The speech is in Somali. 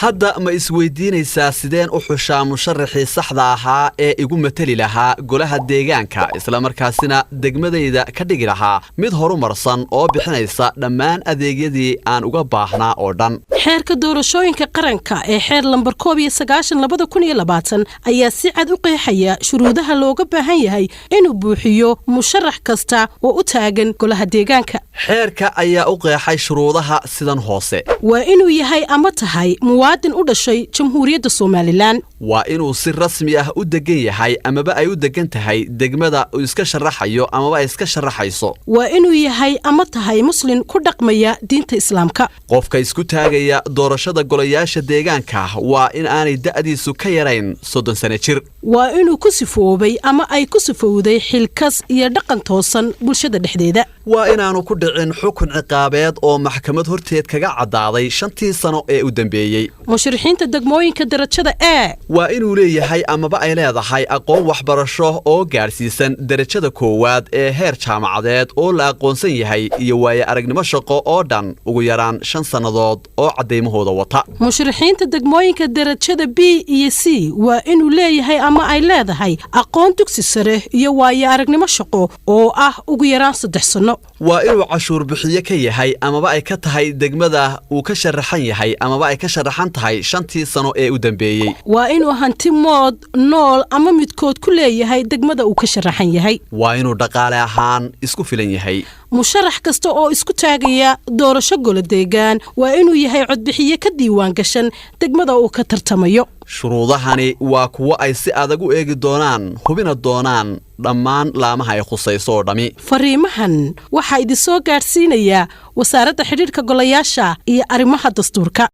hadda ma isweydiinaysaa sideen u xushaa musharaxii saxda ahaa ee igu matali lahaa golaha deegaanka isla markaasina degmadayda ka dhigi lahaa mid horumarsan oo bixinaysa dhammaan adeegyadii aan uga baahnaa oo dhan. xeerka doorashooyinka qaranka ee xeer lambar 19/2020 ayaa si cad u qeexaya shuruudaha looga baahan yahay inuu buuxiyo musharax kasta oo u taagan golaha deegaanka. xeerka ayaa u qeexay shuruudaha sidan hoose: waa inuu yahay ama tahay muwaadin u dhashay Jamhuuriyadda Soomaaliland, waa inuu si rasmi ah u degan yahay amaba ay u degan tahay degmada uu iska sharaxayo amaba ay iska sharaxayso, waa inuu yahay ama tahay muslim ku dhaqmaya diinta Islaamka. qofka isku taagaya doorashada golayaasha deegaanka waa in aanay da'diisu ka yarayn 30 sano jir, waa inuu ku sifoobay ama ay ku sifowday xilkas iyo dhaqan toosan bulshada dhexdeeda, waa inaanu ku dhicin xukun ciqaabeed oo maxkamad horteed kaga cadaaday 5 sano ee u dambeeyay. musharaxiinta degmooyinka darajada A waa inuu leeyahay amaba ay leedahay aqoon waxbarasho oo gaarsiisan darajada koowaad ee heer jaamacadeed oo la aqoonsan yahay iyo waaye aragnimo shaqo oo dhan ugu yaraan 5 sannadood oo cadeymahooda wata. musharaxiinta degmooyinka darajada B iyo C waa inuu leeyahay ama ay leedahay aqoon dugsi sare iyo waaye aragnimo shaqo oo ah ugu yaraan 3 sano. waa inuu cashuur bixiye ka yahay amaba ay ka tahay degmada uu ka sharaxan yahay amaba ay ka sharaxan tahay 5 sano ee u dambeeyay. waa inuu hanti mood nool ama midkood ku leeyahay degmada uu ka sharaxan yahay. waa inuu dhaqaale ahaan isku filan yahay. musharax kasta oo isku taagaya doorasho golo deegaan waa inuu yahay codbixiye ka diiwaan gashan degmada uu ka tartamayo. shuruudahani waa kuwo ay si adag u eegi doonaan hubina doonaan dhammaan laamaha ay khusayso oo dhami. fariimahan waxaa idin soo gaadhsiinaya wasaaradda xidhiidhka golayaasha iyo arrimaha dastuurka.